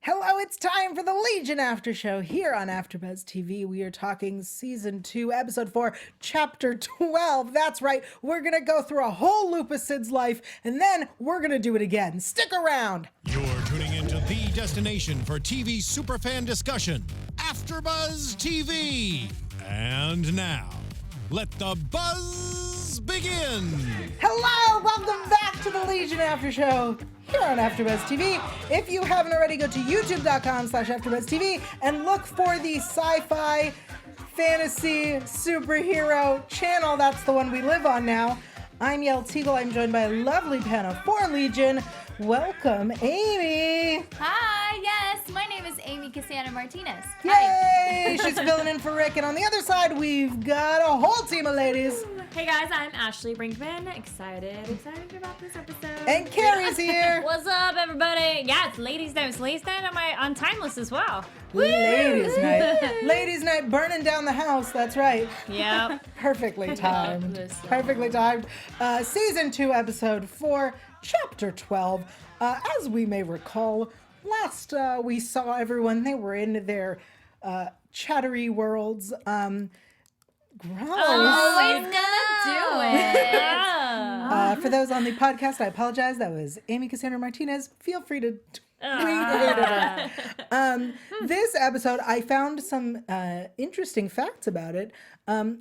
Hello, it's time for the Legion After Show here on AFTERBUZZ TV. We are talking Season 2, Episode 4, Chapter 12. That's right, we're going to go through a whole loop of Sid's life, and then we're going to do it again. Stick around. You're tuning into the destination for TV superfan discussion, AFTERBUZZ TV. And now, let the buzz begin. Hello, welcome back to the Legion After Show here on AFTERBUZZ TV. If you haven't already, go to youtube.com/AFTERBUZZ TV and look for the sci-fi fantasy superhero channel. That's the one we live on now. I'm Yael Tygiel. I'm joined by a lovely panel for Legion. Welcome, Amy. Hi, yes, my name is Amy Cassandra Martinez. Yay! She's filling in for Rick. And on the other side, we've got a whole team of ladies. Hey guys, I'm Ashley Brinkman. Excited about this episode. And Kari's here. What's up, everybody? Yeah, it's ladies' night. It's ladies' night on Timeless as well. Ladies' night. Ladies' night burning down the house. That's right. Yep. Perfectly timed. Perfectly timed. Season 2, Episode 4, Chapter 12. As we may recall, last we saw everyone, they were in their chattery worlds. Gross. Always gonna do it. For those on the podcast, I apologize. That was Amy Cassandra Martinez. Feel free to tweet at her. This episode, I found some interesting facts about it.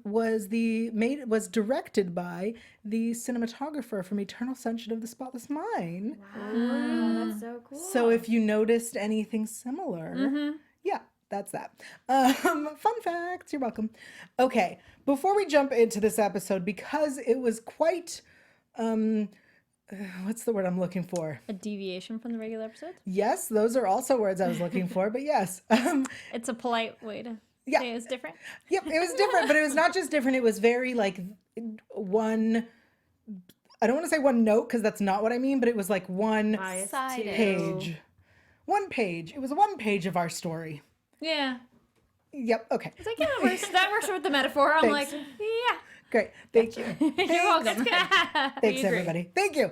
Was directed by the cinematographer from Eternal Sunshine of the Spotless Mind. Wow, that's so cool. So if you noticed anything similar, yeah. That's that. Fun facts. You're welcome. Okay. Before we jump into this episode, because it was quite, what's the word I'm looking for? A deviation from the regular episode? Yes, those are also words I was looking for, but yes. It's a polite way to say it's different. Yep, it was different, but it was not just different. It was very like one, I don't want to say one note because that's not what I mean, but it was like one page. One page. It was one page of our story. Yeah. Yep. Okay. It's like, yeah, that works with the metaphor. I'm Thanks. like, yeah. Great. Thank you. You're welcome. Thanks, everybody. Thank you.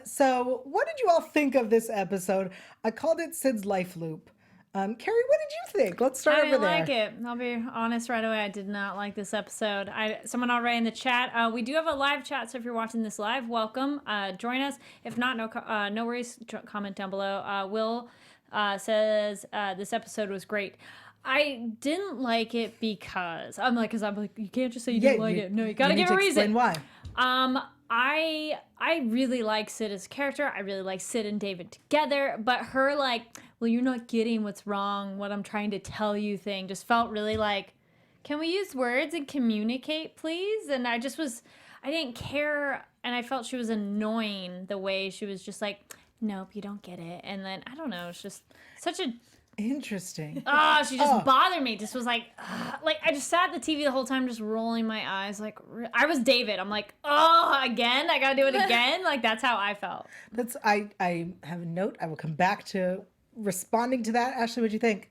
So what did you all think of this episode? I called it Sid's Life Loop. Kari, what did you think? Let's start over there. I didn't like it. I'll be honest right away. I did not like this episode. Someone already in the chat. We do have a live chat, so if you're watching this live, welcome. Join us. If not, no worries. Comment down below. Will says this episode was great. I didn't like it because I'm like, you can't just say you didn't like it. No, you gotta give a reason. Explain why. I really like Sid as a character. I really like Sid and David together, but her like, well, you're not getting what's wrong, what I'm trying to tell you thing just felt really like, can we use words and communicate, please? And I didn't care, and I felt she was annoying the way she was just like, nope, you don't get it. And then, I don't know, it's just such a... Interesting. She just bothered me. Just was like I just sat at the TV the whole time just rolling my eyes. Like, I was David. I'm like, again? I gotta do it again? Like, that's how I felt. I have a note. I will come back to responding to that. Ashley, what'd you think?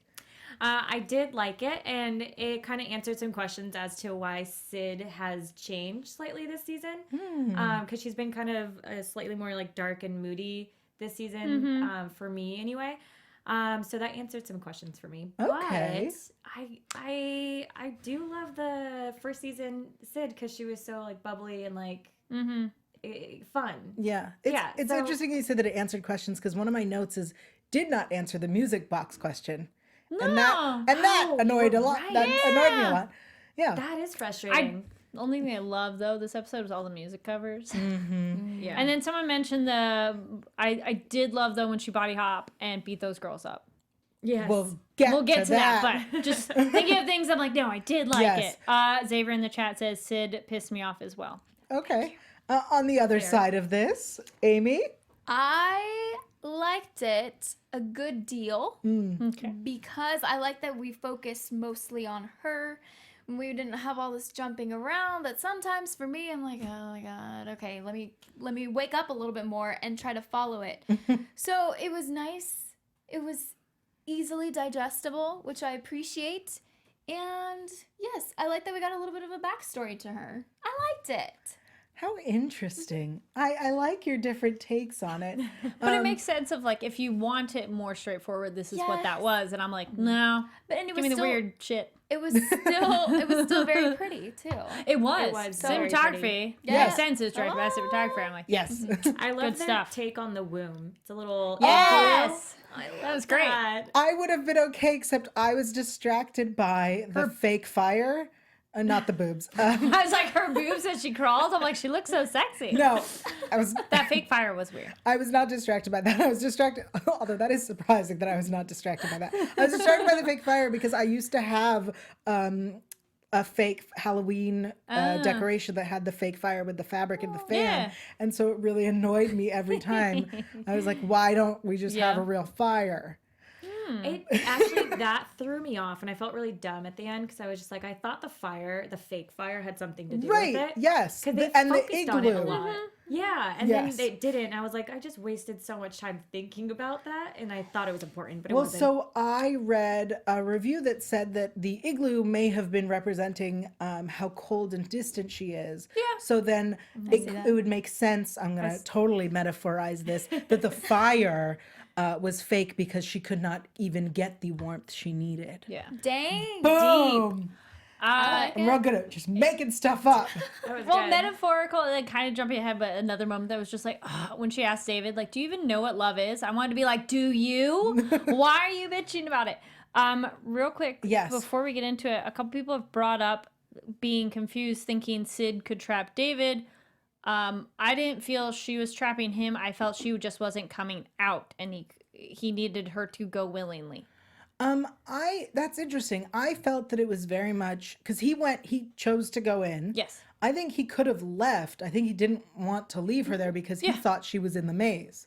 I did like it, and it kind of answered some questions as to why Sid has changed slightly this season. Because she's been kind of slightly more like dark and moody this season, for me anyway. So that answered some questions for me. Okay. But I do love the first season Sid because she was so like bubbly and like fun. Yeah. It's interesting you said that it answered questions because one of my notes is did not answer the music box question. No. And that annoyed a lot. Right. That annoyed me a lot. Yeah. That is frustrating. The only thing I love though this episode was all the music covers. Yeah. And then someone mentioned I did love though when she body hop and beat those girls up. Yes. We'll get to that. But just thinking of things I'm like, no, I did like it. Xavier in the chat says Sid pissed me off as well. Okay. On the other side of this, Amy? I liked it a good deal Okay. because I like that we focused mostly on her. We didn't have all this jumping around that sometimes for me I'm like, oh my god, okay, let me wake up a little bit more and try to follow it. So it was nice. It was easily digestible, which I appreciate. And yes, I like that we got a little bit of a backstory to her. I liked it. How interesting. I like your different takes on it. But it makes sense of like if you want it more straightforward, this is what that was, and I'm like, no. But and it Give was me the still, weird shit. It was still very pretty too. It was. very Cinematography. pretty. Yeah. Yes. Sense is directed by cinematographer. I'm like, Yes. I love Good their stuff. take on the womb. It's a little yes, I love that was great. that. I would have been okay, except I was distracted by the fake fire, not the boobs. I was like, her boobs as she crawls. I'm like, she looks so sexy. No, That fake fire was weird. I was not distracted by that. I was distracted, although that is surprising that I was not distracted by that. I was distracted by the fake fire because I used to have a fake Halloween decoration that had the fake fire with the fabric and the fan. Yeah. And so it really annoyed me every time. I was like, why don't we just have a real fire? It actually that threw me off, and I felt really dumb at the end because I was just like, I thought the fake fire, had something to do with it. Yes. Because they And the focused on it a igloo. lot. Yeah, and Yes. then they didn't. I was like, I just wasted so much time thinking about that, and I thought it was important, but it Well, wasn't. so I read a review that said that the igloo may have been representing how cold and distant she is. Yeah. So then it would make sense. I'm going to totally metaphorize this, that the fire was fake because she could not even get the warmth she needed. Yeah. Dang. Boom! And we're good at just making stuff up. That was Well, good. metaphorical, like kind of jumping ahead, but another moment that was just like, when she asked David, like, do you even know what love is? I wanted to be like, do you? Why are you bitching about it? Real quick, Yes. before we get into it, a couple people have brought up being confused, thinking Sid could trap David. I didn't feel she was trapping him. I felt she just wasn't coming out, and he needed her to go willingly. That's interesting. I felt that it was very much because he chose to go in. Yes. I think he could have left. I think he didn't want to leave her there because he thought she was in the maze.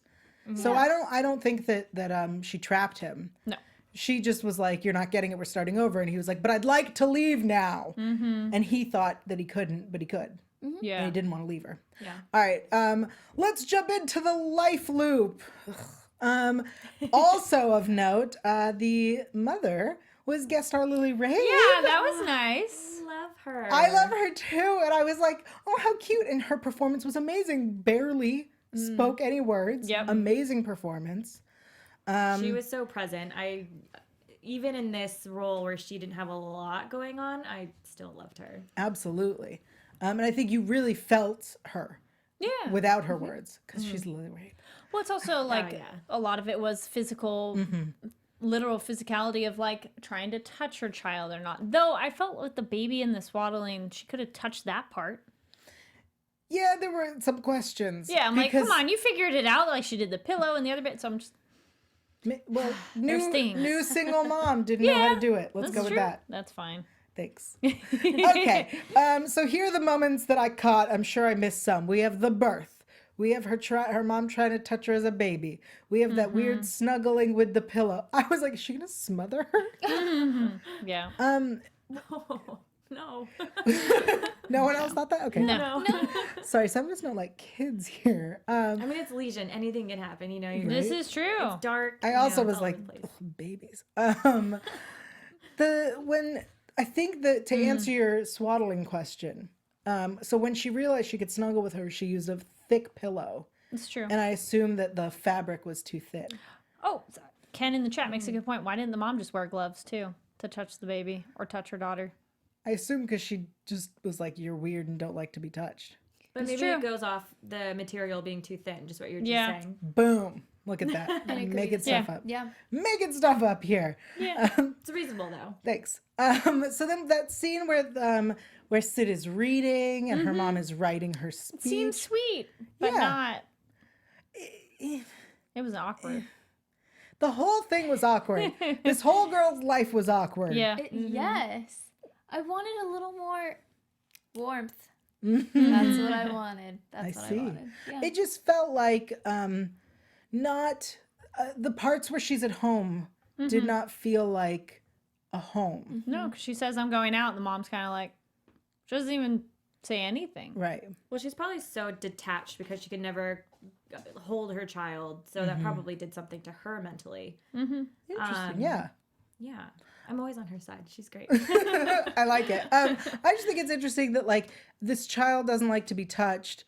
So I don't think that she trapped him. No. She just was like, you're not getting it, we're starting over. And he was like, but I'd like to leave now. And he thought that he couldn't, but he could. Yeah. And he didn't want to leave her. Yeah. All right. Let's jump into the life loop. Also of note, the mother was guest star Lily Ray. Yeah, that was nice. Love her. I love her too. And I was like, oh, how cute. And her performance was amazing. Barely spoke any words. Yep. Amazing performance. She was so present. Even in this role where she didn't have a lot going on, I still loved her. Absolutely. And I think you really felt her Yeah. without her words because she's Lily Ray. Well, it's also like yeah. a lot of it was physical, literal physicality of like trying to touch her child or not. Though I felt with the baby and the swaddling, she could have touched that part. Yeah, there were some questions. Yeah, I'm like, because- come on, you figured it out. Like she did the pillow and the other bit. So I'm just, Well, There's things. new single mom didn't know how to do it. Let's that's go with true. that. That's fine. Thanks. Okay. So here are the moments that I caught. I'm sure I missed some. We have the birth. We have her mom trying to touch her as a baby. We have that weird snuggling with the pillow. I was like, is she gonna smother her? Yeah. No. No one else thought that? Okay. No. Sorry, some of us don't like kids here. I mean, it's Legion. Anything can happen. You know, you're This is true. it's dark. I you know, also it's was all like, over the place. ugh, babies. I think that to answer your swaddling question, so when she realized she could snuggle with her, she used a thick pillow, It's true. and I assumed that the fabric was too thin. Oh, sorry. Ken in the chat makes a good point. Why didn't the mom just wear gloves too to touch the baby or touch her daughter? I assume because she just was like, "You're weird and don't like to be touched." But It's maybe true. it goes off the material being too thin, just what you're just Yeah. saying. Boom! Look at that, agree. making stuff Yeah. up, Yeah. making stuff up here. Yeah. It's reasonable though. Thanks. So then that scene where Sid is reading and her mom is writing her speech. Seems sweet, but Yeah. not. It was awkward. The whole thing was awkward. This whole girl's life was awkward. Yeah. Yes. I wanted a little more warmth. Mm-hmm. That's what I wanted. That's I what see. I wanted. Yeah. It just felt like not the parts where she's at home did not feel like a home. No, because she says I'm going out, and the mom's kind of like, she doesn't even say anything. Right. Well, she's probably so detached because she could never hold her child, so that probably did something to her mentally. Interesting. Yeah. Yeah. I'm always on her side. She's great. I like it. I just think it's interesting that like this child doesn't like to be touched,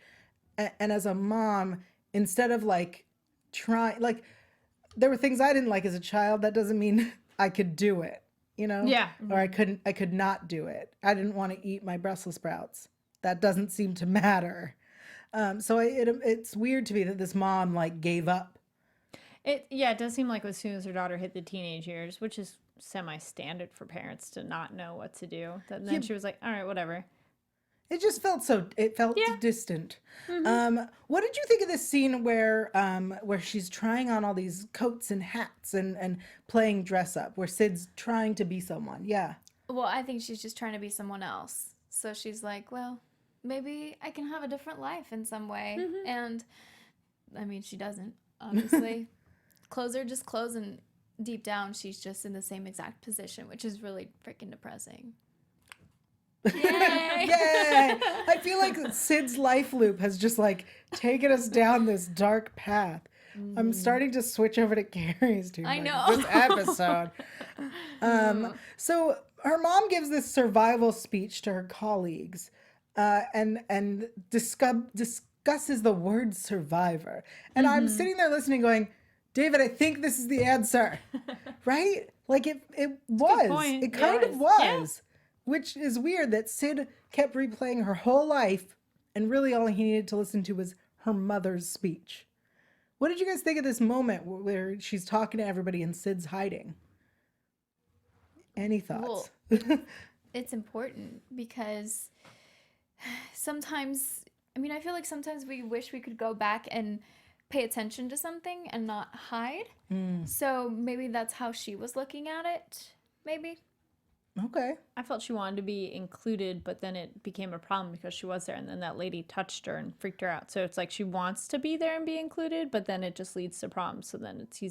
and as a mom, instead of like trying, like there were things I didn't like as a child. That doesn't mean I could do it, you know? Yeah. Or I could not do it. I didn't want to eat my Brussels sprouts. That doesn't seem to matter. So it's weird to me that this mom like gave up. It does seem like as soon as her daughter hit the teenage years, which is semi-standard for parents to not know what to do, that then she was like, all right, whatever. It just felt distant. What did you think of this scene where she's trying on all these coats and hats and playing dress up, where Sid's trying to be someone? Yeah. Well, I think she's just trying to be someone else. So she's like, well, maybe I can have a different life in some way. And I mean, she doesn't, obviously. Clothes are just clothes, and deep down, she's just in the same exact position, which is really freaking depressing. Yay! Yay! I feel like Sid's life loop has just like taken us down this dark path. I'm starting to switch over to Carrie's too. I know. This episode. So her mom gives this survival speech to her colleagues, and discusses the word survivor. And I'm sitting there listening, going, David, I think this is the answer, right? Like it was. point. It kind of was. Which is weird that Sid kept replaying her whole life, and really all he needed to listen to was her mother's speech. What did you guys think of this moment where she's talking to everybody and Sid's hiding? Any thoughts? Well, it's important because sometimes, I mean, I feel like sometimes we wish we could go back and pay attention to something and not hide. So maybe that's how she was looking at it, maybe. Okay. I felt she wanted to be included, but then it became a problem because she was there, and then that lady touched her and freaked her out. So it's like she wants to be there and be included, but then it just leads to problems. So then it's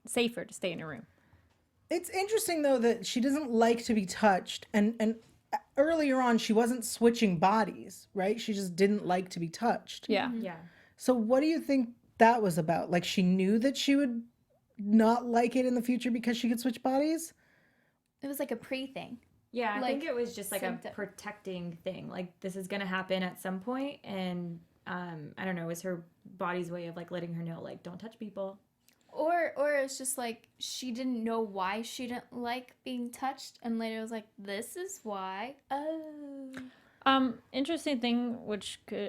safer to stay in a room. It's interesting, though, that she doesn't like to be touched. And earlier on, she wasn't switching bodies, right? She just didn't like to be touched. Yeah. Yeah. So what do you think that was about? Like, she knew that she would not like it in the future because she could switch bodies? It was like a pre-thing. Yeah, I Like, think it was just like a symptom. protecting thing. Like, this is going to happen at some point, and I don't know, it was her body's way of like letting her know, like, don't touch people. Or it's just like she didn't know why she didn't like being touched, and later was like, this is why. Oh. Interesting thing,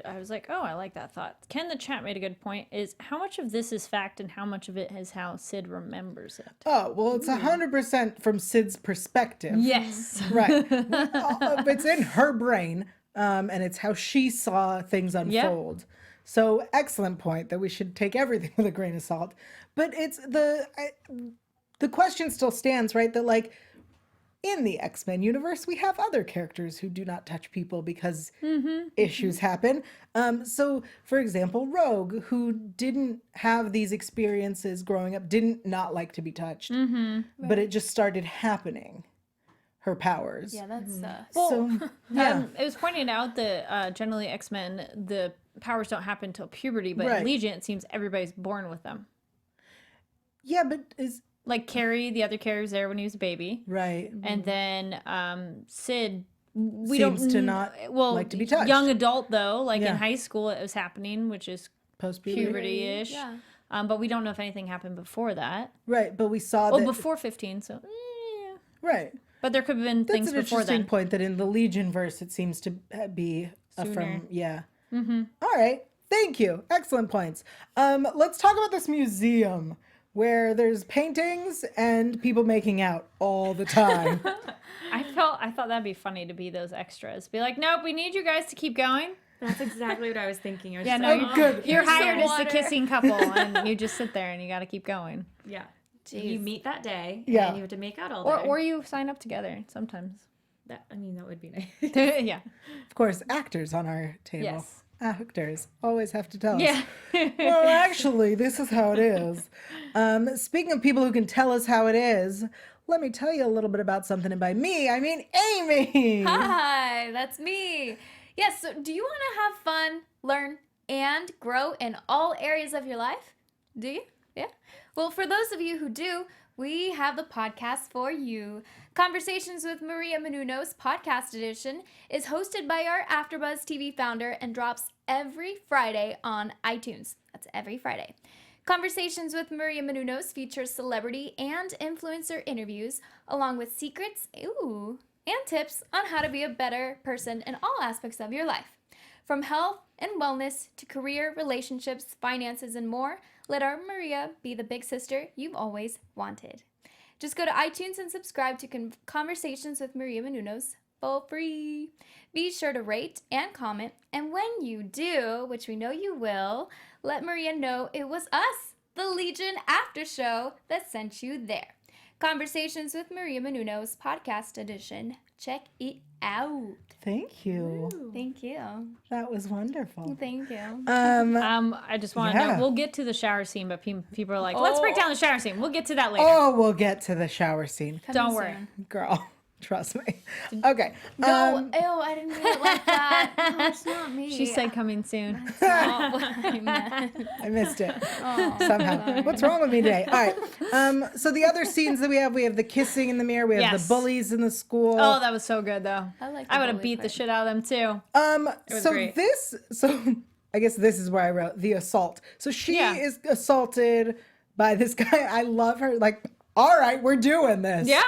I was like, oh, I like that thought. Ken the chat made a good point, is how much of this is fact and how much of it is how Sid remembers it? Oh, well, it's 100% from Sid's perspective. Yes. Right. It's in her brain, and it's how she saw things unfold. So excellent point that we should take everything with a grain of salt. But it's the question still stands, right? That like in the X-Men universe, we have other characters who do not touch people because issues happen. So, for example, Rogue, who didn't have these experiences growing up, didn't not like to be touched, but it just started happening. Her powers. Yeah, that's So, yeah. It was pointed out that generally X-Men, the powers don't happen until puberty, but Right. in Legion, it seems everybody's born with them. Yeah, but is Like Carrie, the other Carrie was there when he was a baby. right. And then Sid, Seems to not like to be touched. Young adult, though, like Yeah. in high school, it was happening, which is Post-puberty. puberty-ish. Yeah. But we don't know if anything happened before that. Right, but we saw Oh, that. before 15, so yeah. Right. But there could have been That's things an before interesting then. point that in the Legion verse it seems to be Sooner. from All right, thank you, excellent points. Let's talk about this museum where there's paintings and people making out all the time. I thought that'd be funny to be those extras. Be like, nope, we need you guys to keep going. That's exactly what I was thinking. I was Yeah, just no, like, you're oh, good. You're Here's some hired as the water. kissing couple, and you just sit there and you got to keep going. Yeah. Jeez. You meet that day, Yeah. and you have to make out all day. Or you sign up together sometimes. that would be nice. Yeah. Of course, actors on our table. Yes. Actors always have to tell us. Yeah. Well, actually, this is how it is. Speaking of people who can tell us how it is, let me tell you a little bit about something. And by me, I mean Amy. Hi, that's me. Yes, so do you want to have fun, learn, and grow in all areas of your life? Do you? Yeah? Well, for those of you who do, we have the podcast for you. Conversations with Maria Menounos Podcast Edition is hosted by our AfterBuzz TV founder and drops every Friday on iTunes. That's every Friday. Conversations with Maria Menounos features celebrity and influencer interviews, along with secrets, and tips on how to be a better person in all aspects of your life. From health and wellness to career, relationships, finances, and more, let our Maria be the big sister you've always wanted. Just go to iTunes and subscribe to Conversations with Maria Menounos for free. Be sure to rate and comment, and when you do, which we know you will, let Maria know it was us, the Legion After Show, that sent you there. Conversations with Maria Menounos Podcast Edition. Check it out. Thank you. Thank you. That was wonderful. Thank you. I just want to know, we'll get to the shower scene, but people are like, let's break down the shower scene. We'll get to that later. Oh, we'll get to the shower scene. Don't worry. Girl, trust me. Okay. No, I didn't mean it like that. No, it's not me. She said coming soon. That's not what I meant. I missed it somehow. What's wrong with me today? All right. So the other scenes that we have the kissing in the mirror. We have the bullies in the school. Oh, that was so good, though. I would have beat the shit out of them, too. So great. I guess this is where I wrote the assault. So she is assaulted by this guy. I love her. Like, all right, we're doing this. Yeah.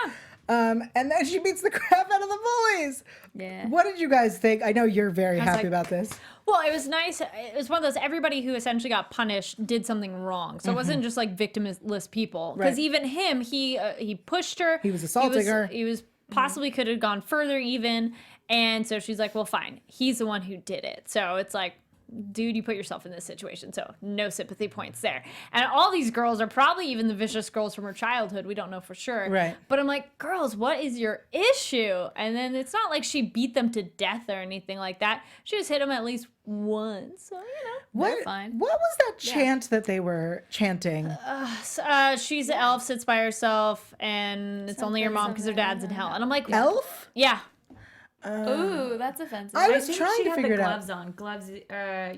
And then she beats the crap out of the bullies. Yeah. What did you guys think? I know you're very happy like- about this. Well, it was nice. It was one of those, everybody who essentially got punished did something wrong. So it wasn't just like victimless people. Because Right. even him, he pushed her. He was assaulting her. He was possibly could have gone further even. And so she's like, well, fine. He's the one who did it. So it's like, dude, you put yourself in this situation. So no sympathy points there. And all these girls are probably even the vicious girls from her childhood. We don't know for sure. Right. But I'm like, girls, what is your issue? And then it's not like she beat them to death or anything like that. She just hit them at least once. So, What fine. What was that chant that they were chanting? She's an elf, sits by herself, and it's only your mom because her dad's in hell. And I'm like, Elf? yeah. Ooh, that's offensive. I was think trying she to had figure the it out. gloves on.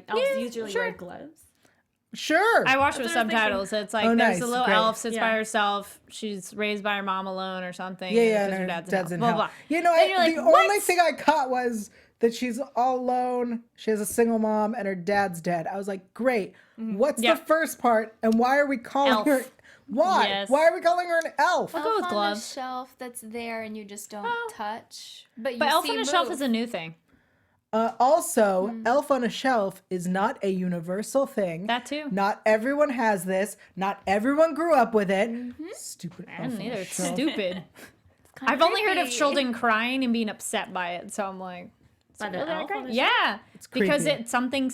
Elves usually wear gloves. Sure. I watched it with That's what I was subtitles. It's like Oh, there's nice. a little Great. elf sits by Yeah. herself. She's raised by her mom alone or something. Yeah, because and her her dad's in hell. in hell. Blah, blah. You know, And you're like, the what? only thing I caught was that she's all alone. She has a single mom, and her dad's dead. I was like, great. What's Yeah. the first part, and why are we calling Elf. her? Why? Yes. Why are we calling her an elf? I'll go with on gloves. the shelf that's there and you just don't touch. But But elf see on a shelf move. is a new thing. Also, elf on a shelf is not a universal thing. That too. Not everyone has this. Not everyone grew up with it. Stupid I elf don't on either. a It's shelf. stupid. Kinda I've only heard of creepy. children crying and being upset by it, so I'm like, By the really elf on the yeah, because creepy. it's something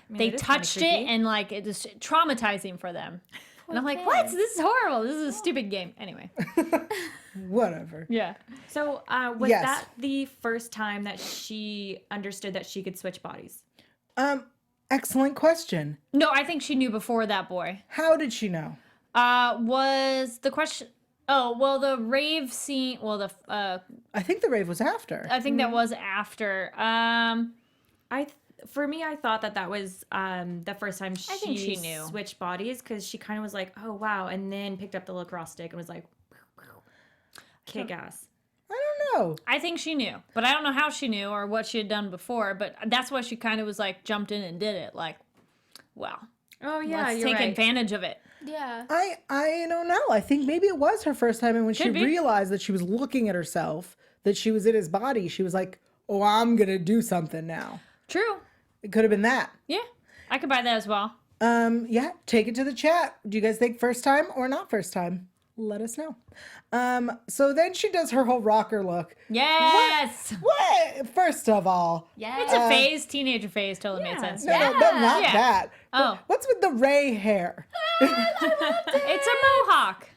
they it is kinda touched it creepy. and like it is traumatizing for them. And I'm like, what? This is horrible. This is a stupid game. Anyway, Whatever. yeah. So was Yes. that the first time that she understood that she could switch bodies? Excellent question. No, I think she knew before that boy. How did she know? Was the question? Oh, well, the rave scene. Well, I think the rave was after. I think that was after. For me, I thought that was the first time she, think she knew. switched bodies because she kind of was like, oh, wow. And then picked up the lacrosse stick and was like, kick ass. I don't know. I think she knew, but I don't know how she knew or what she had done before. But that's why she kind of was like jumped in and did it. Like, well, Oh, yeah, let's you're take right. advantage of it. Yeah. I don't know. I think maybe it was her first time, and when she Could be. realized that she was looking at herself, that she was in his body, she was like, "Oh, I'm gonna do something now." True. It could have been that. Yeah, I could buy that as well. Yeah. Take it to the chat. Do you guys think first time or not first time? Let us know. So then she does her whole rocker look. Yes. What? First of all, Yeah. It's a phase, teenager phase. Totally made sense. no, not Yeah. that. Oh. What's with the Ray hair? It's a mohawk.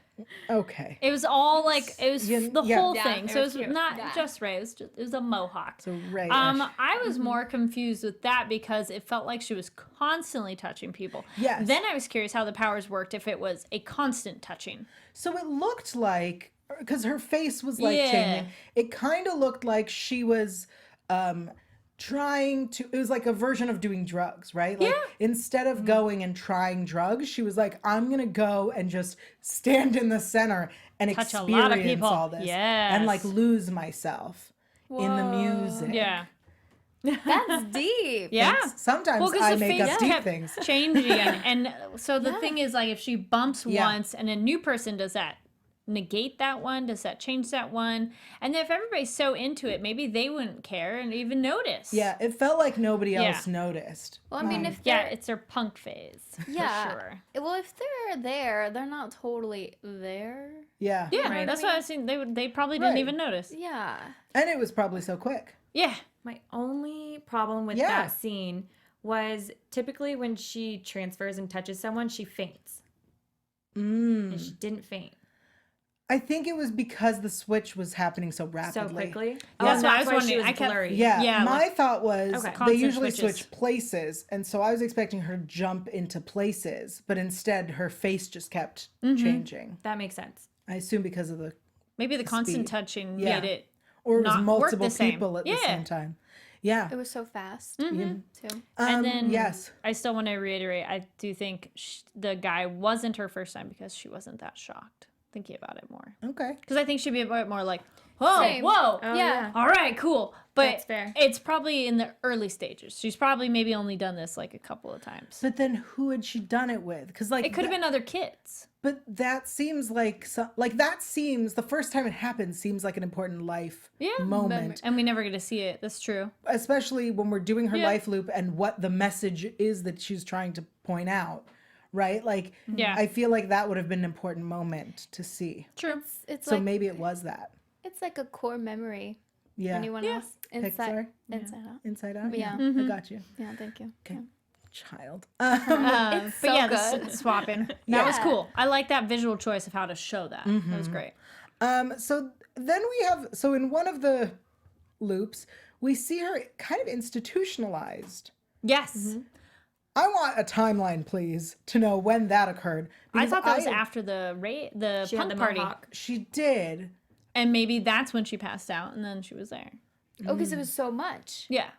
Okay. It was all like it was Yeah, the yeah. whole Yeah, thing. it So it was was cute. not Yeah. just Ray. It was a mohawk. So Ray. I was more confused with that because it felt like she was constantly touching people. Yes. Then I was curious how the powers worked if it was a constant touching. So it looked like, because her face was like Yeah. changing, it kind of looked like she was it was like a version of doing drugs, right? Like instead of going and trying drugs, she was like, I'm gonna go and just stand in the center and Touch a experience lot of people. all this and like lose myself in the music. Yeah. That's deep. Yeah. Sometimes Well, 'cause I the make face up deep kept things. changing. And so the thing is, like, if she bumps Yeah. once and a new person, does that negate that one? Does that change that one? And if everybody's so into it, maybe they wouldn't care and even notice. Yeah, it felt like nobody else noticed. Well, I mean, if Yeah, they're, it's their punk phase. yeah, For sure. well, if they're there, they're not totally there. Yeah. Yeah, Right. that's what I was saying. They probably didn't Right. even notice. Yeah. And it was probably so quick. Yeah. My only problem with Yeah. that scene was typically when she transfers and touches someone, she faints. And she didn't faint I think it was because the switch was happening so rapidly. so quickly. That's what I was why wondering. she was I kept- blurry. Yeah, Yeah, my like- thought was Okay. they Constant usually switches. switch places, and so I was expecting her to jump into places, but instead her face just kept changing. That makes sense. I assume because of the, Maybe the constant Speed. touching Yeah. made it. or it was Not work multiple the same. people at the Yeah. same time. Yeah. It was so fast, Mm-hmm. too. And then yes, I still want to reiterate, I do think the guy wasn't her first time because she wasn't that shocked. Thinking about it more. okay. Because I think she'd be a bit more like, whoa, Same. whoa. Oh, Yeah. All right, cool. But That's fair. it's probably in the early stages. She's probably maybe only done this like a couple of times. But then who had she done it with? Because like It could have been other kids. But that seems like that seems the first time it happens seems like an important life moment, And we never get to see it. That's true. especially when we're doing her Yeah. life loop and what the message is that she's trying to point out, right? Like, Yeah. I feel like that would have been an important moment to see. True. It's So like maybe it was that. it's like a core memory. Yeah. Anyone Yeah. else? Pixar? Inside out. Inside Out. Yeah. I got you. Yeah, thank you. Okay. Yeah. Child. It's but so yeah, good. the swapping. That was Yeah. cool. I like that visual choice of how to show that. That was great. So then we have in one of the loops we see her kind of institutionalized. Yes. I want a timeline, please, to know when that occurred. I because thought that was after the She had punk the party. mohawk. She did. And maybe that's when she passed out and then she was there. Oh, because it was so much. Yeah.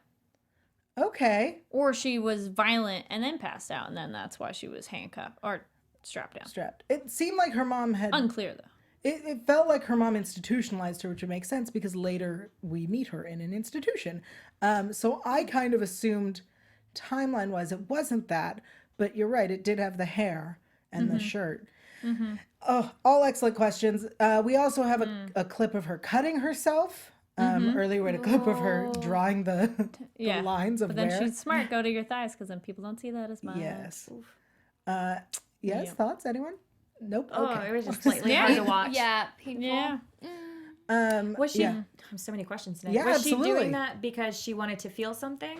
Okay. Or she was violent and then passed out and then that's why she was handcuffed or strapped down. Strapped. It seemed like her mom had. Unclear though. It felt like her mom institutionalized her, which would make sense because later we meet her in an institution. So I kind of assumed timeline-wise it wasn't that, but you're right. It did have the hair and the shirt. Oh, all excellent questions. We also have a clip of her cutting herself. Earlier we had a clip of her drawing the Yeah. lines of But then where. she's smart. Go to your thighs because then people don't see that as much. Yes. Yes. Yeah. Thoughts? Anyone? Nope. Oh, Okay. it was just slightly hard to watch. Yeah, painful. Yeah. Was she? Yeah. I have so many questions today. Yeah, was she absolutely. doing that because she wanted to feel something?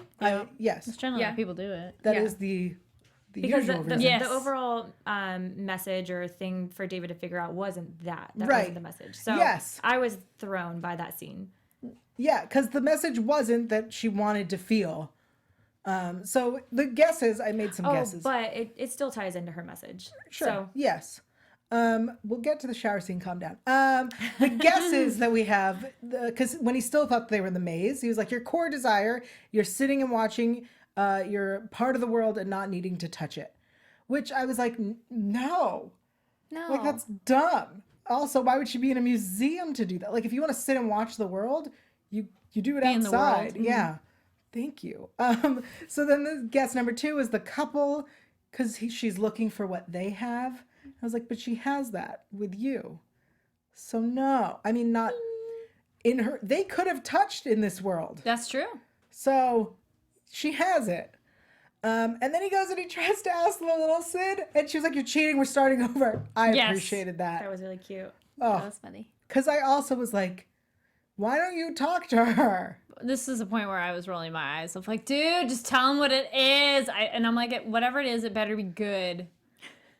Yes. Generally, Yeah. people do it. That Yeah. is the Because usual reason. Yes. the overall message or thing for David to figure out wasn't that. That Right. wasn't the message. So Yes. I was thrown by that scene. Yeah, because the message wasn't that she wanted to feel. So the guesses, I made some guesses. But it still ties into her message. Sure. So Yes. We'll get to the shower scene. Calm down. The guesses that we have, because when he still thought they were in the maze, he was like, your core desire, you're sitting and watching, you're part of the world and not needing to touch it. Which I was like, no. No. Like, that's dumb. Also, why would she be in a museum to do that? Like, if you want to sit and watch the world, you do it Be in the world. outside. Yeah. Thank you. So then the guess number 2 is the couple, because she's looking for what they have. I was like, but she has that with you. So no. I mean, not in her. They could have touched in this world. That's true. So she has it. And then he goes and he tries to ask the little Sid. And she was like, you're cheating. We're starting over. I Yes. appreciated that. that was really cute. That Oh, was funny. because I also was like, why don't you talk to her? This is a point where I was rolling my eyes. I'm like, dude, just tell him what it is. And I'm like, whatever it is, it better be good.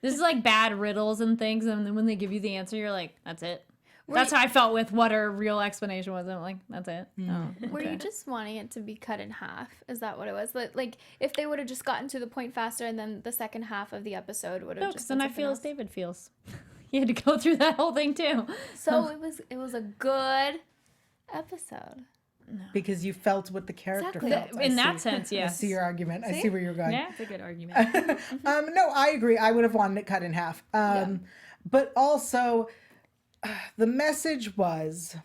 This is like bad riddles and things. And then when they give you the answer, you're like, that's it. That's how I felt with what her real explanation was. I'm like, that's it. Oh, Were okay. you just wanting it to be cut in half? Is that what it was? Like, if they would have just gotten to the point faster, and then the second half of the episode would have No, just because then been I feel as something David feels. He had to go through that whole thing too. else. So it was a good episode. because you felt what the character Exactly. felt. In that sense, I yes. see your argument. I see where you're going. Yeah. It's a good argument. No, I agree. I would have wanted it cut in half. But also, the message was,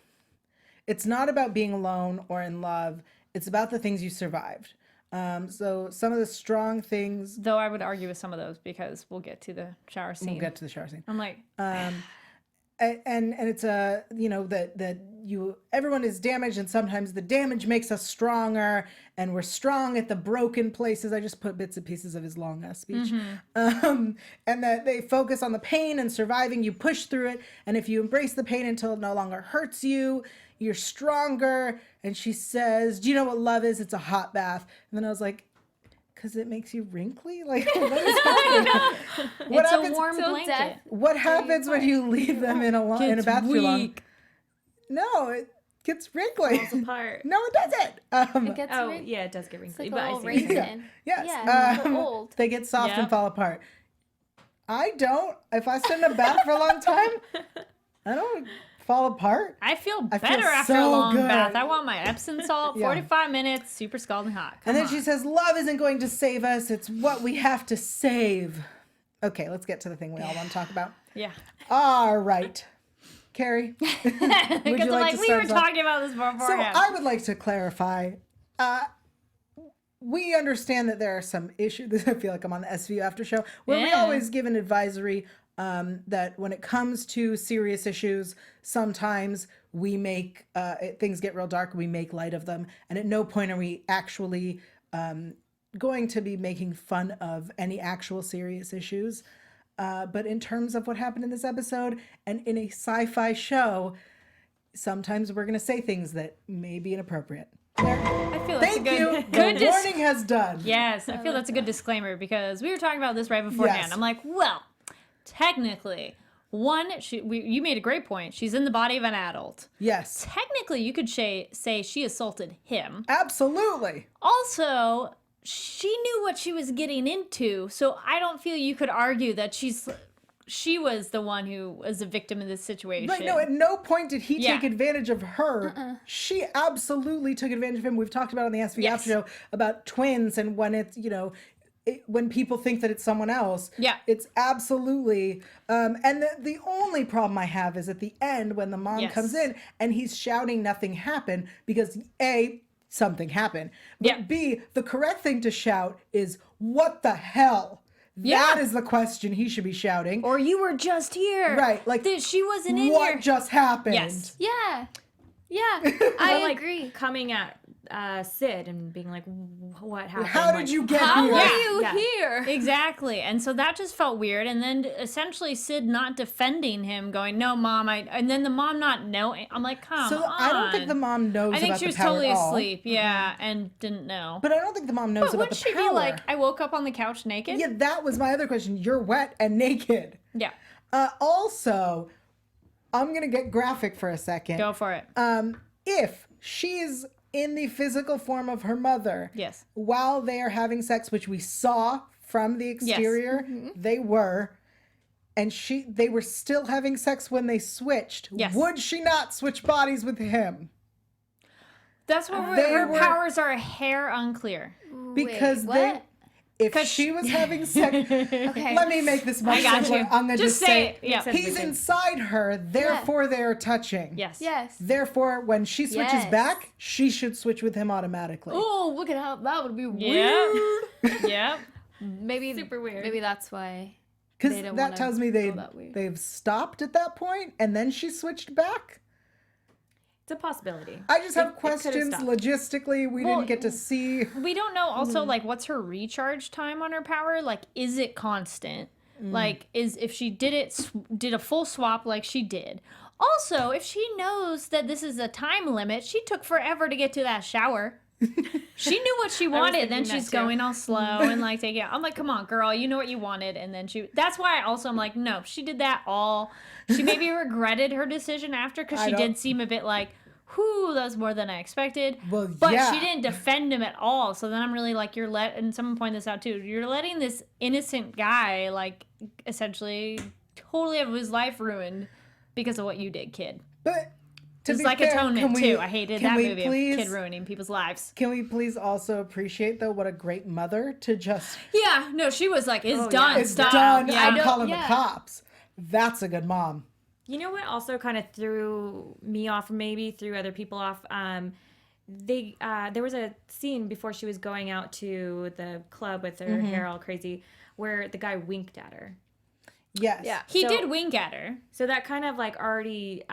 it's not about being alone or in love. It's about the things you survived. So some of the strong things. Though I would argue with some of those because we'll get to the shower scene. We'll get to the shower scene. I'm like, And it's that everyone is damaged, and sometimes the damage makes us stronger, and we're strong at the broken places. I just put bits and pieces of his long ass speech. And that they focus on the pain and surviving. You push through it, and if you embrace the pain until it no longer hurts you, you're stronger. And she says, do you know what love is? It's a hot bath. And then I was like, because it makes you wrinkly? Like, what is happening? What it's happens? a warm Till blanket. death. What happens when you leave them in a bath too long? No, it gets wrinkly. Falls apart. No, it doesn't. It gets Oh, wrinkly. yeah, it does get It's wrinkly, like a but I little see what you're saying. raisin. Yes. Yeah, and old. They get soft and Yep. fall apart. I don't. If I sit in a bath for a long time, I don't fall apart. I feel I feel better after a so long good. bath. I want my Epsom salt, Yeah. 45 minutes, super scalding hot. And then Come she on. says, love isn't going to save us. It's what we have to save. Okay, let's get to the thing we all want to talk about. Yeah. All right. Carrie, would Because you I'm like, to we start were us off? talking about this beforehand. So I would like to clarify. We understand that there are some issues. I feel like I'm on the SVU after show where we Yeah. always give an advisory that when it comes to serious issues, sometimes we make things get real dark. We make light of them, and at no point are we actually going to be making fun of any actual serious issues. But in terms of what happened in this episode and in a sci-fi show, sometimes we're going to say things that may be inappropriate. I feel that's Thank a good, you. good The warning has done. Yes, I feel that's a good disclaimer because we were talking about this right beforehand. Yes. I'm like, well, technically, you made a great point. She's in the body of an adult. Yes, Technically, you could say she assaulted him. absolutely. Also, she knew what she was getting into, so I don't feel you could argue that she was the one who was a victim in this situation. Right, no, at no point did he Yeah. take advantage of her. She absolutely took advantage of him. We've talked about on the SVU Yes. after show about twins and when it's, when people think that it's someone else. Yeah. It's absolutely. And the only problem I have is at the end when the mom Yes. comes in and he's shouting nothing happened because A, something happened. But Yeah. B, the correct thing to shout is, what the hell? Yeah. That is the question he should be shouting. Or you were just here. Right, like, She wasn't in what here. just happened? Yes. Yeah. Yeah. I Like, agree. coming at Sid and being like, what happened? How Like, did you get How here? are Yeah. you Yeah. here? Exactly. And so that just felt weird. And then essentially Sid not defending him, going, no, mom, and then the mom not knowing. I'm like, come So on. I don't think the mom knows I think about she the was power totally at all. asleep. Yeah. And didn't know. But I don't think the mom knows But about wouldn't the she power. be like, I woke up on the couch naked? Yeah, that was my other question. You're wet and naked. Yeah. Also, I'm going to get graphic for a second. Go for it. If she's in the physical form of her mother Yes. while they are having sex, which we saw from the exterior, they were, and they were still having sex when they switched. Yes. Would she not switch bodies with him? That's where They her were- powers are a hair unclear. Because Wait, if 'Cause she was having sex, Okay. let me make this much I got simpler. you. I'm gonna just say it. Yeah. he's inside her, therefore they're touching. Yes. Yes. Therefore, when she switches Yes. back, she should switch with him automatically. Oh, look at how that would be Yeah. weird. Yep. Maybe Super weird. Maybe that's why. Because They don't that wanna tells me go that way. they've stopped at that point, and then she switched back. It's a possibility. I just have It could've questions stopped. logistically. We Well, didn't get to see. We don't know also like what's her recharge time on her power? Like is it constant? Like if she did a full swap like she did. Also, if she knows that this is a time limit, she took forever to get to that shower. She knew what she wanted, then thinking that she's too. going all slow and like taking it. I'm like, come on, girl, you know what you wanted. And then that's why I'm like, no, she did that all. She maybe regretted her decision after because I she don't- did seem a bit like, whew, that was more than I expected. Well, But yeah. she didn't defend him at all. So then I'm really like, and someone pointed this out too, you're letting this innocent guy, like, essentially totally have his life ruined because of what you did, kid. But To It's be like fair, Atonement can we- too. I hated can that we movie please- of kid ruining people's lives. Can we please also appreciate though what a great mother to just Yeah, no, she was like, "It's Oh, done. yeah. it's Stop." done. Yeah. I'm calling yeah. the cops. That's a good mom. You know what also kind of threw me off, maybe threw other people off? There was a scene before she was going out to the club with her hair all crazy where the guy winked at her. Yes. Yeah. He So- did wink at her. So that kind of like already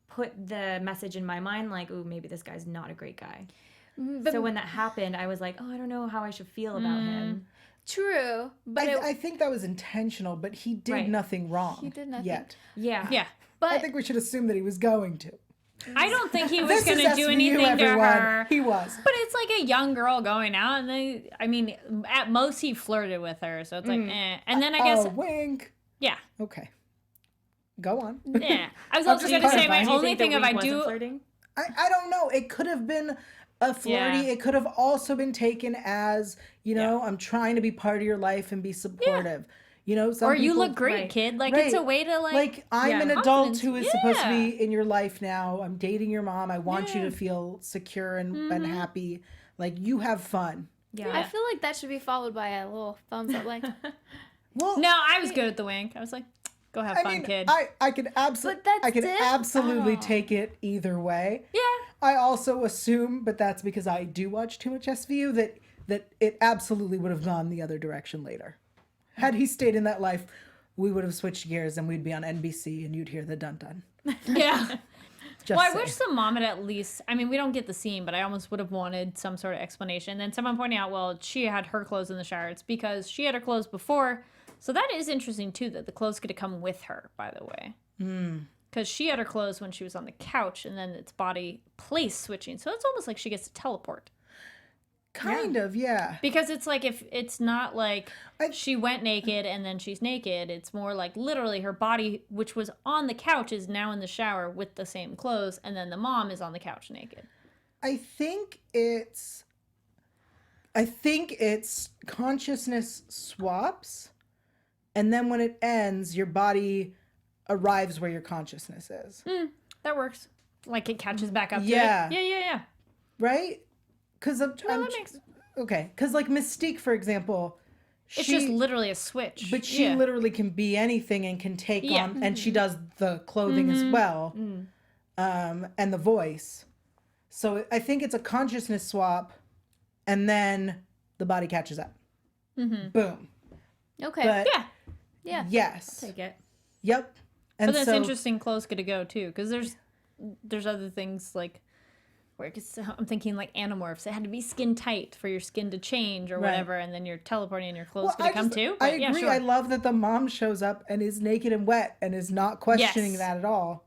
put the message in my mind like, ooh, maybe this guy's not a great guy. But So when that happened, I was like, oh, I don't know how I should feel about him. true, but I think that was intentional, but he did Right. nothing wrong. He did nothing. Yet. Yeah. Yeah. but I think we should assume that he was going to. I don't think he was This going is to do SVU, anything to everyone. her. He was. But it's like a young girl going out, and at most he flirted with her, so it's like, eh. And then I guess, Oh, wink. yeah, Okay. Go on. yeah. I was I'm also just going to say clarifying. my Do you only think the thing if wink I wasn't do, flirting? I don't know. It could have been a flirty. Yeah. It could have also been taken as, I'm trying to be part of your life and be supportive. Some or you people, look great, right. kid. Like it's a way to like I'm Yeah. an adult Confidence. who is supposed to Yeah. be in your life now. I'm dating your mom. I want you Yeah. to feel secure and happy. Like you have fun. Yeah. I feel like that should be followed by a little thumbs up, like. Well, No, I was good at the wink. I was like, go have fun, kid. I could absolutely, But that's I could absolutely oh. take it either way. yeah. I also assume, but that's because I do watch too much SVU, that it absolutely would have gone the other direction later. Had he stayed in that life, we would have switched gears and we'd be on NBC and you'd hear the dun dun. Yeah. Just Well, I saying. wish the mom had at least, I mean, we don't get the scene, but I almost would have wanted some sort of explanation. And then someone pointing out, well, she had her clothes in the shower. It's because she had her clothes before. So that is interesting, too, that the clothes could have come with her, by the way. Because she had her clothes when she was on the couch, and then it's body place switching. So it's almost like she gets to teleport. Kind of, yeah. Because it's like, if it's not like I- she went naked and then she's naked, it's more like literally her body, which was on the couch, is now in the shower with the same clothes, and then the mom is on the couch naked. I think it's consciousness swaps, and then when it ends, your body arrives where your consciousness is. That works. Like it catches back up Yeah. to it. Yeah. Right? Because Well, that makes. okay. Because like Mystique, for example, It's she, just literally a switch. but she Yeah. literally can be anything and can take Yeah. on, and she does the clothing as well, and the voice. So I think it's a consciousness swap, and then the body catches up. Boom. Okay. But Yeah. yeah. yes, Take it. yep. And But that's so, interesting. Clothes could go too, because there's other things like where I'm thinking like Animorphs. It had to be skin tight for your skin to change or Right. whatever, and then you're teleporting and your clothes Well, gonna come too. I But yeah, agree. sure. I love that the mom shows up and is naked and wet and is not questioning Yes. that at all.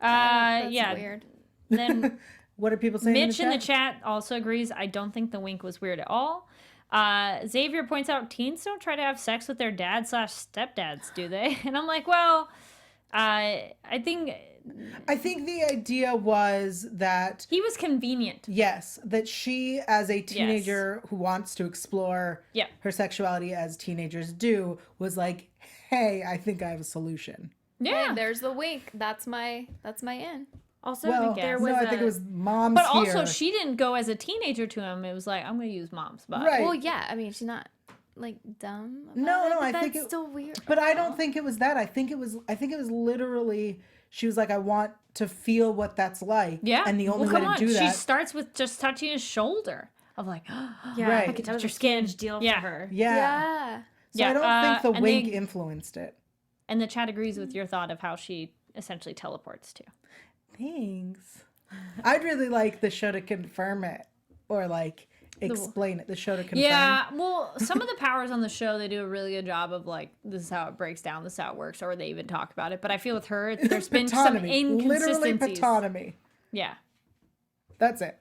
That's yeah. weird. Then What are people saying? Mitch in the chat also agrees. I don't think the wink was weird at all. Xavier points out teens don't try to have sex with their dad/stepdads, do they? And I'm like, well, I think I think the idea was that he was convenient. yes, that she as a teenager who wants to explore Yeah. her sexuality as teenagers do was like, hey, I think I have a solution. Yeah. Hey, there's the wink. That's my in. Also, Well, there no, was I think it was mom's But here. also, she didn't go as a teenager to him. It was like, I'm going to use mom's butt. Right. Well, yeah. I mean, she's not like dumb. About No, it, no, but I think that's it- still weird. But I don't think it was that. I think it was literally she was like, I want to feel what that's like. Yeah. And the only well, way come to on. do She that. starts with just touching his shoulder. Of like, yeah, Right. I could tell Touch it your was a skin. huge deal Yeah. for her. Yeah. Yeah. So I Yeah, don't think the and wink they- influenced it. and the chat agrees with your thought of how she essentially teleports too. Thanks. I'd really like the show to confirm it or like explain it. The show to confirm. Yeah, well, some of the powers on the show, they do a really good job of like, this is how it breaks down, this is how it works, or they even talk about it. But I feel with her, there's been some Literally inconsistencies. patonymy. Yeah. That's it.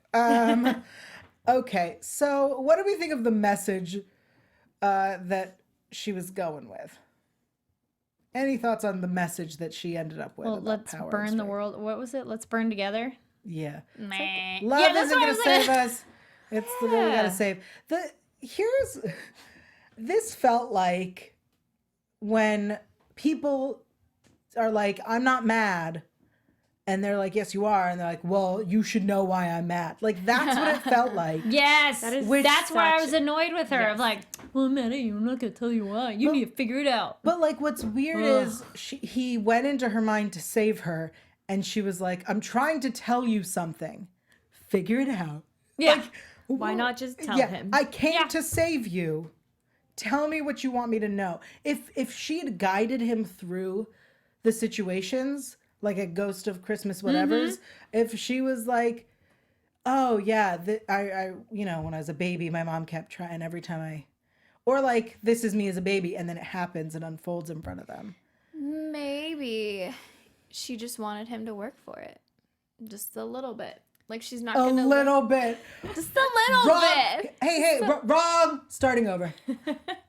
Okay, so what do we think of the message that she was going with? Any thoughts on the message that she ended up with? Well, about let's power and burn the strength? world. What was it? Let's burn together. Yeah. Meh. Love Yeah, that's isn't what I going to was save like- us. It's the one we got to Yeah. save. This felt like when people are like, I'm not mad, And they're like, yes, you are. And they're like, well, you should know why I'm mad. Like, that's what it felt like. Yes, that's why I was annoyed with her. Yes. Of like, well, I'm mad at you. I'm not gonna tell you why. You need to figure it out. But like, what's weird is he went into her mind to save her, and she was like, I'm trying to tell you something. Figure it out. Yeah. Like, Why not just tell yeah, him? I came to save you. Tell me what you want me to know. If she had guided him through the situations, like a Ghost of Christmas whatever's, if she was like, oh yeah, I you know, when I was a baby, my mom kept trying every time or like, this is me as a baby, and then it happens and unfolds in front of them. Maybe she just wanted him to work for it. Just a little bit. Like she's not A gonna little bit. just a little Wrong. bit. Hey, wrong. Starting over.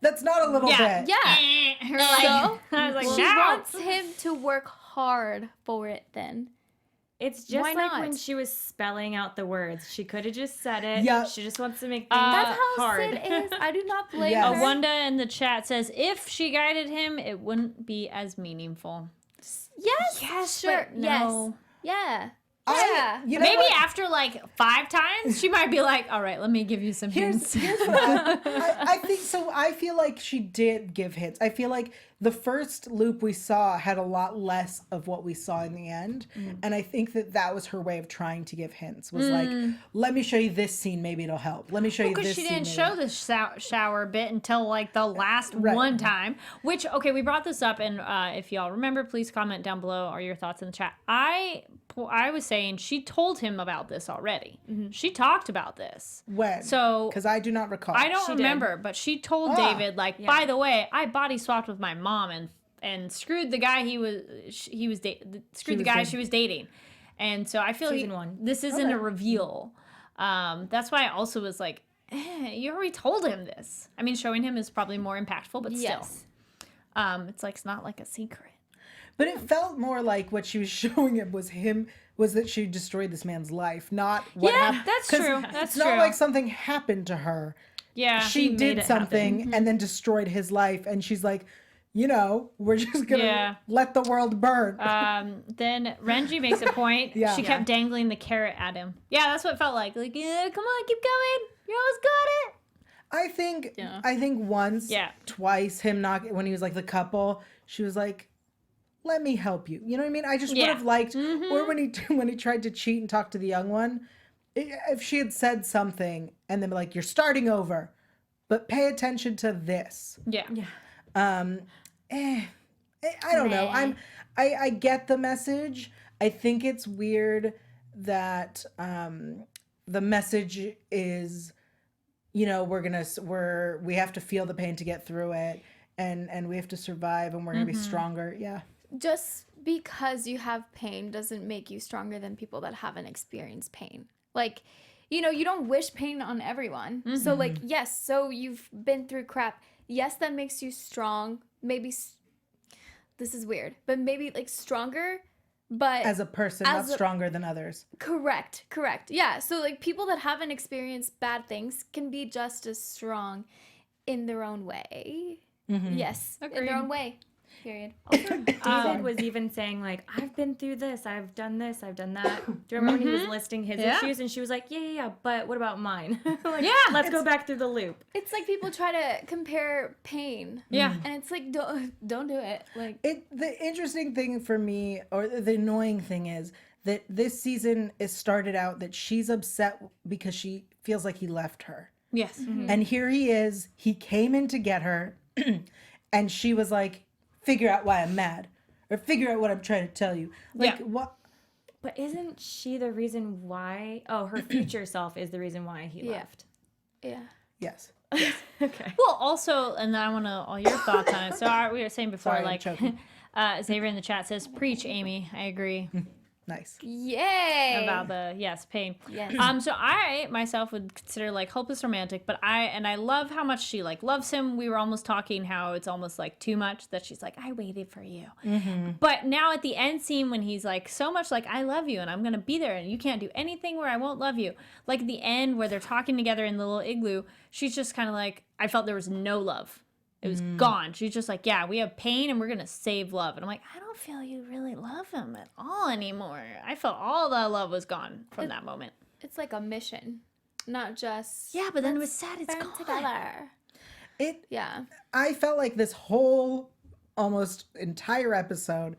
That's not a little bit. Yeah. Her like, So I was like, she no. wants him to work hard for it then. It's just Why like not? when she was spelling out the words. She could have just said it. Yeah. She just wants to make things That's how hard. Sid is. I do not blame Yes. her. Wanda in the chat says, if she guided him, it wouldn't be as meaningful. Yes, sure. but no. Yes. Yeah. You know Maybe what? after like 5 times, she might be like, all right, let me give you some hints. Here's what I think so. I feel like she did give hints. I feel like the first loop we saw had a lot less of what we saw in the end. And I think that was her way of trying to give hints, was like, let me show you this scene. Maybe it'll help. Let me show you Because this she scene. didn't maybe show the shower bit until like the last Right. one time. Which, okay, we brought this up, and if y'all remember, please comment down below or your thoughts in the chat. I was saying she told him about this already. She talked about this. When? So Because I do not recall. I don't She did. remember, but she told Ah. David, like, by the way, I body swapped with my mom and screwed the guy screwed the guy dating. she was dating. And so I feel Season 1. this isn't a reveal. That's why I also was like, you already told him this. I mean, showing him is probably more impactful, but Yes. still. It's like, it's not like a secret. But it felt more like what she was showing him was that she destroyed this man's life, not what Yeah, happened. that's 'Cause true. It's That's not true. like something happened to her. Yeah. She made did it something and then destroyed his life, and she's like, you know, we're just gonna Yeah. let the world burn. Then Renji makes a point. Yeah. She kept dangling the carrot at him. Yeah, that's what it felt like. Like, yeah, come on, keep going. You almost got it. I think once, Yeah. twice, when he was like the couple, she was like, let me help you. You know what I mean? I just would Yeah. have liked, or when he tried to cheat and talk to the young one, if she had said something and then be like, you're starting over, but pay attention to this. Yeah. I don't know. I get the message. I think it's weird that the message is, you know, we have to feel the pain to get through it, and we have to survive, and we're gonna be stronger. Yeah. Just because you have pain doesn't make you stronger than people that haven't experienced pain. Like, you know, you don't wish pain on everyone. So, like, yes, so you've been through crap. Yes, that makes you strong. Maybe, this is weird, but maybe, like, stronger, but... As a person, not stronger than others. Correct. Yeah, so, like, people that haven't experienced bad things can be just as strong in their own way. Yes, in Agreed. their own way. Period. David was even saying, like, I've been through this, I've done this, I've done that. Do you remember when he was listing his Yeah. issues? And she was like, yeah, but what about mine? Like, Yeah. let's go back through the loop. It's like people try to compare pain. Yeah. And it's like, don't do it. Like, The interesting thing for me, or the annoying thing, is that this season is started out that she's upset because she feels like he left her. Yes. And here he is. He came in to get her, and she was like, figure out why I'm mad, or figure out what I'm trying to tell you. Like, what? But isn't she the reason why? Oh, her future self is the reason why he left. yeah. Yes. Okay. Well, also, and I want to all your thoughts on it. So we were saying before, Sorry, I'm like, choking. Xavier in the chat says, "Preach, Amy." I agree Nice. Yay. about the pain. Yes. So I myself would consider like hopeless romantic, but I love how much she like loves him. We were almost talking how it's almost like too much that she's like, I waited for you. But now at the end scene when he's like so much like, I love you and I'm gonna be there and you can't do anything where I won't love you. Like at the end where they're talking together in the little igloo, she's just kind of like, I felt there was no love It was gone. She's just like, yeah, we have pain and we're going to save love. And I'm like, I don't feel you really love him at all anymore. I felt all the love was gone from that moment. It's like a mission, not just. Yeah, but then it was sad. It's band gone. together. Yeah. I felt like this whole almost entire episode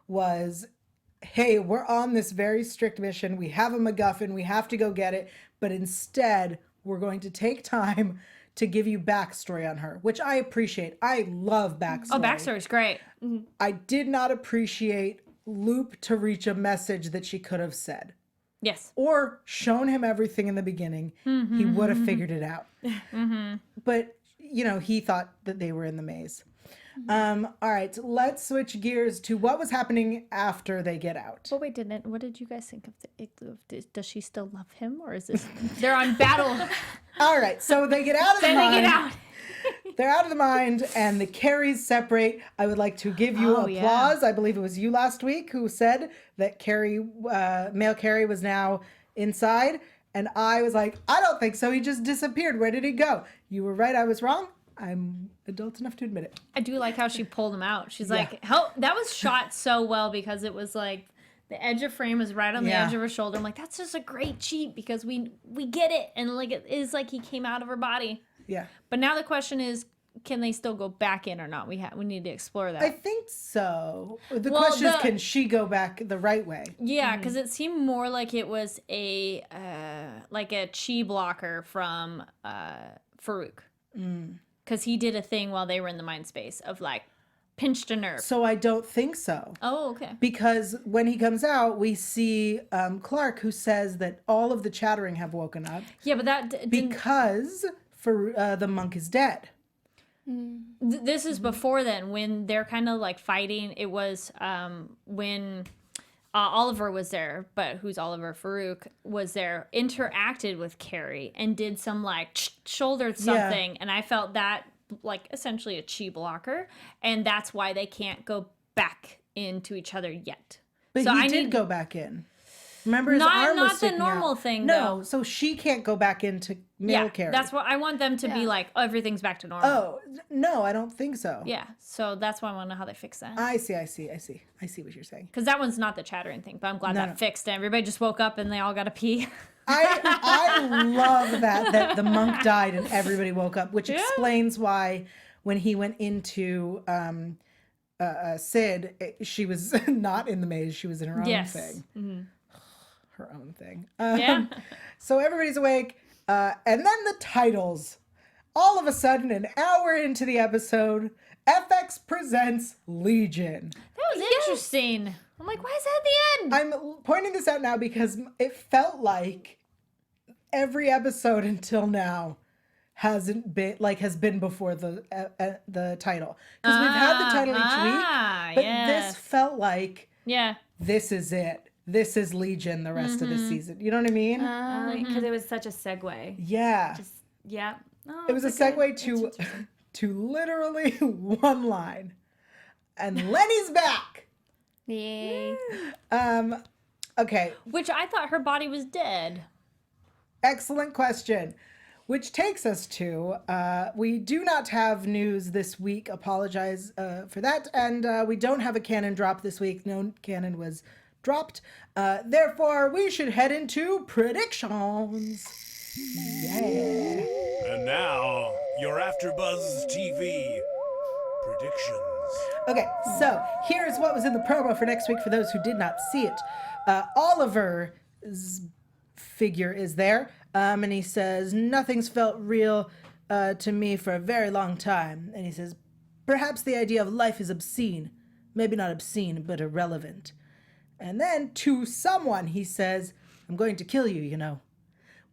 was, hey, we're on this very strict mission. We have a MacGuffin. We have to go get it. But instead, we're going to take time to give you backstory on her, which I appreciate. I love backstory. Oh, backstory's great. I did not appreciate Loop to reach a message that she could have said. Yes. Or shown him everything in the beginning. He would have figured it out. But, you know, he thought that they were in the maze. All right, let's switch gears to what was happening after they get out. But wait, what did you guys think of the Igloo? Does she still love him, or is this they're on battle? All right, so they get out of the Then mine. they get out. They're out of the mind, and the Carries separate. I would like to give you applause. I believe it was you last week who said that male Carrie was now inside. And I was like, I don't think so. He just disappeared. Where did he go? You were right. I was wrong. I'm adult enough to admit it. I do like how she pulled him out. She's like, help. That was shot so well because it was like the edge of frame was right on the edge of her shoulder. I'm like, that's just a great cheat because we get it. And like, it is like he came out of her body. Yeah. But now the question is, can they still go back in or not? We need to explore that. I think so. The question is, can she go back the right way? Yeah, because it seemed more like it was a chi blocker from Farouk. Because he did a thing while they were in the mind space of like pinched a nerve. So I don't think so. Oh, okay. Because when he comes out, we see Clark, who says that all of the chattering have woken up. Yeah, but that because the monk is dead. This is before then when they're kind of like fighting. It was when Oliver was there, but who's Oliver? Farouk was there, interacted with Carrie and did some like shouldered something. And I felt that like essentially a chi blocker. And that's why they can't go back into each other yet. But so he did go back in. Remember his arm was not the sticking normal out. thing, No, though. so she can't go back into male Carrie. That's what I want them to be like, oh, everything's back to normal. Oh, no, I don't think so. Yeah, so that's why I want to know how they fix that. I see what you're saying. Because that one's not the chattering thing, but I'm glad that fixed it. Everybody just woke up and they all got to pee. I love that the monk died and everybody woke up, which explains why when he went into Sid, she was not in the maze. She was in her own thing. Mm-hmm. Her own thing. So everybody's awake. And then the titles. All of a sudden, an hour into the episode, FX presents Legion. That was interesting. I'm like, why is that at the end? I'm pointing this out now because it felt like every episode until now has been before the title. Because we've had the title each week, but this felt like this is it. This is Legion the rest of the season. You know what I mean? Because it was such a segue. Yeah. Oh, it was a segue to literally one line. And Lenny's back. Yay. Okay. Which I thought her body was dead. Excellent question. Which takes us to, we do not have news this week. Apologize for that. And we don't have a canon drop this week. No canon was dropped. Therefore, we should head into predictions. Yeah. And now, your AFTERBUZZ TV predictions. Okay, so here's what was in the promo for next week for those who did not see it. Oliver's figure is there, and he says, nothing's felt real to me for a very long time. And he says, perhaps the idea of life is obscene. Maybe not obscene, but irrelevant. And then to someone, he says, I'm going to kill you, you know.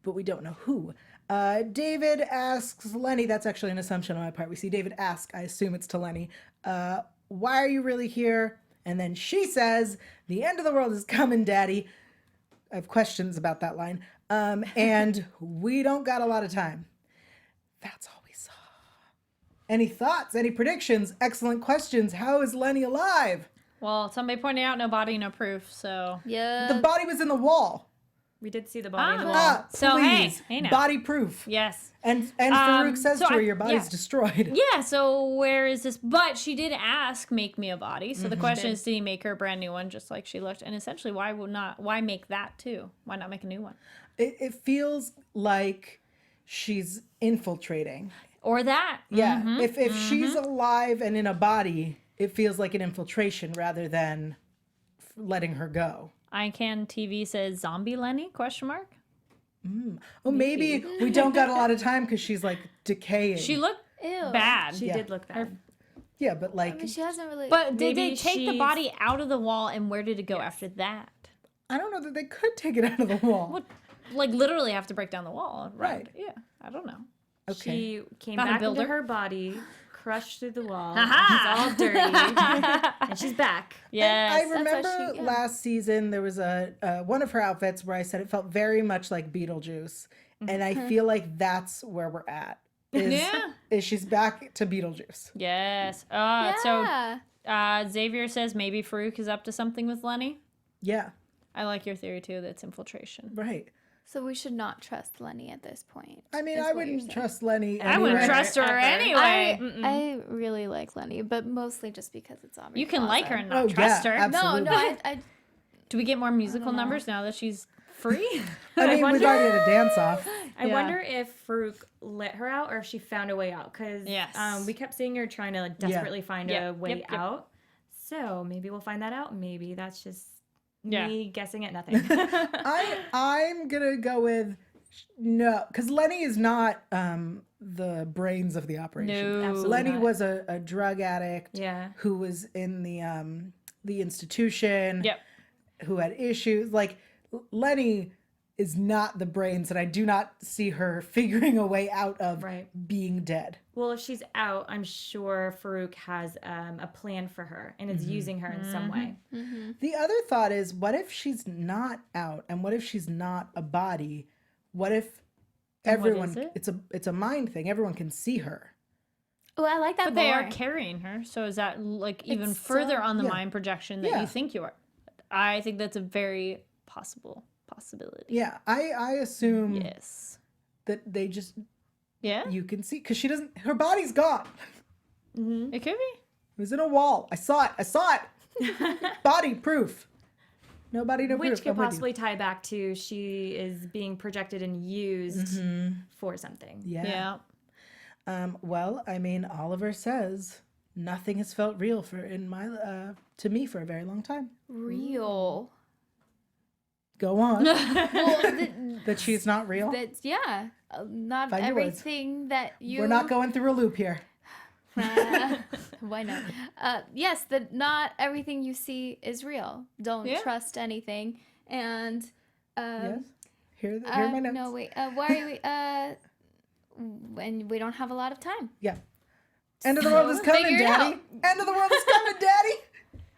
But we don't know who. David asks Lenny, that's actually an assumption on my part. We see David ask, I assume it's to Lenny, why are you really here? And then she says, the end of the world is coming, Daddy. I have questions about that line. And we don't got a lot of time. That's all we saw. Any thoughts? Any predictions? Excellent questions. How is Lenny alive? Well, somebody pointed out no body, no proof, so. Yeah. The body was in the wall. We did see the body in the wall. Ah, So, please. hey now. Body proof. Yes. And Farouk says so to her, I- your body's yeah. destroyed. Yeah, so where is this? But she did ask, make me a body. So the question is, did he make her a brand new one just like she looked? And essentially, why make that too? Why not make a new one? It feels like she's infiltrating. Or that. Yeah. If she's alive and in a body, it feels like an infiltration rather than letting her go. ICANN TV says zombie Lenny, question mark. Well, maybe we don't got a lot of time because she's like decaying. She looked Ew. bad. She did look bad. Yeah, but I like, mean, she hasn't really. But did Maybe they take the she's- body out of the wall and where did it go after that? I don't know that they could take it out of the wall. What, like literally have to break down the wall. Right. Yeah, I don't know. Okay. She came Found a back into builder. her body, crushed through the wall. Aha! She's all dirty. And she's back. Yes. I what remember she- yeah. last season there was a one of her outfits where I said it felt very much like Beetlejuice, and I feel like that's where we're at. Yeah. Is she's back to Beetlejuice? Yes. yeah. So Xavier says maybe Farouk is up to something with Lenny. Yeah, I like your theory too. That's infiltration. right. So we should not trust Lenny at this point. I mean, is I what you're wouldn't saying. trust Lenny. I wouldn't anyway. trust her Ever. anyway. I really like Lenny, but mostly just because it's Aubrey You can like her and Oh, not trust yeah, her. absolutely. No, I Do we get more musical numbers now that she's free? I mean, we've wonder- already had a dance off. I Yeah. wonder if Farouk let her out or if she found a way out. Because Yes. we kept seeing her trying to like, desperately find Yep, a way yep, yep. out. So maybe we'll find that out. Maybe that's just Yeah. me guessing at nothing. I'm gonna go with no, because Lenny is not the brains of the operation. No. Absolutely Lenny not. was a drug addict Yeah. who was in the institution. Yep. Who had issues. Like Lenny is not the brains, and I do not see her figuring a way out of Right. being dead. Well, if she's out, I'm sure Farouk has a plan for her and is using her in some way. The other thought is, what if she's not out, and what if she's not a body? What if everyone? is it? It's a mind thing. Everyone can see her. Oh, I like that But more. they are carrying her, so is that like even It's further on the yeah. mind projection that Yeah. you think you are? I think that's a very possibility. Yeah, I assume Yes. that they just Yeah. you can see because she doesn't. Her body's gone. It could be. It was in a wall. I saw it. Body proof. Nobody no Which proof. could I'm with you. possibly tie back to she is being projected and used for something. Yeah. Well, I mean, Oliver says nothing has felt real to me for a very long time. real. Go on. Well, That she's not real. that's not Find your words. everything that you. We're not going through a loop here. Why not? Yes, that not everything you see is real. Don't Yeah. trust anything. And Yes. Here are my notes. no, wait. Why are we? When we don't have a lot of time. Yeah. End of the world is coming, Figure it Daddy. End of the world is coming, Daddy.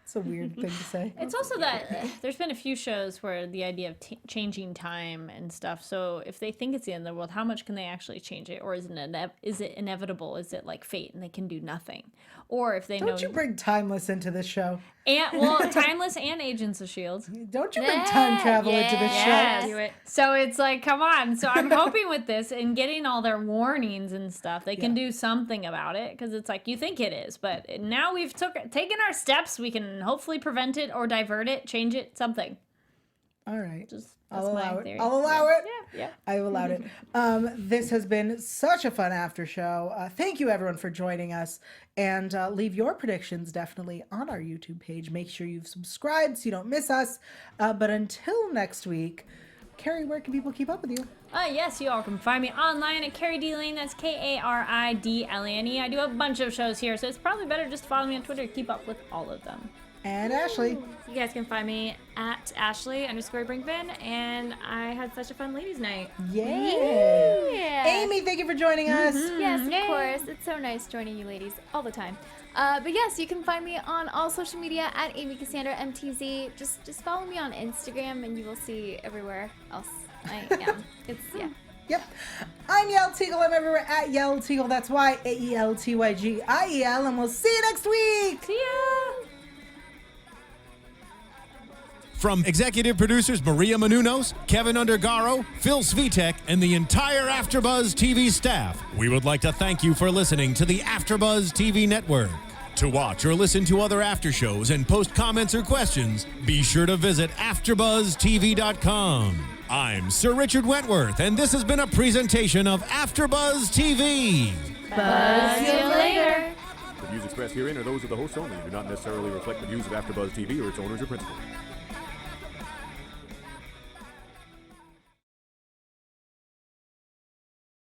It's a weird thing to say. It's also that there's been a few shows where the idea of changing time and stuff. So if they think it's the end of the world, how much can they actually change it? Or is it inevitable? Is it like fate and they can do nothing? Or if they know Don't you bring Timeless into this show? Timeless and Agents of Shield. Don't you bring time travel into this Yes. show? Do it. So it's like, come on. So I'm hoping with this and getting all their warnings and stuff, they can do something about it because it's like you think it is, but now we've taken our steps. We can hopefully prevent it or divert it, change it, something. All right. Just I'll that's my allow it. theory. I'll allow it. Yeah. I've allowed it. This has been such a fun after show. Thank you, everyone, for joining us. And leave your predictions definitely on our YouTube page. Make sure you've subscribed so you don't miss us. But until next week, Kari, where can people keep up with you? Yes, you all can find me online at Kari D. Lane. That's KaridLane. I do a bunch of shows here, so it's probably better just to follow me on Twitter to keep up with all of them. And Ashley. You guys can find me at Ashley_Brinkman, and I had such a fun ladies' night. Yay. Yeah. Amy, thank you for joining us. Yes, of course. It's so nice joining you ladies all the time. But yes, you can find me on all social media at Amy Cassandra MTZ. Just follow me on Instagram and you will see everywhere else I am. Yep. I'm Yael Tygiel. I'm everywhere at Yael Tygiel. That's YAELTYGIEL. And we'll see you next week. See ya! From executive producers Maria Menounos, Kevin Undergaro, Phil Svitek, and the entire AfterBuzz TV staff, we would like to thank you for listening to the AfterBuzz TV network. To watch or listen to other after shows and post comments or questions, be sure to visit AfterBuzzTV.com. I'm Sir Richard Wentworth, and this has been a presentation of AfterBuzz TV. Buzz you later. The views expressed herein are those of the hosts only and do not necessarily reflect the views of AfterBuzz TV or its owners or principals.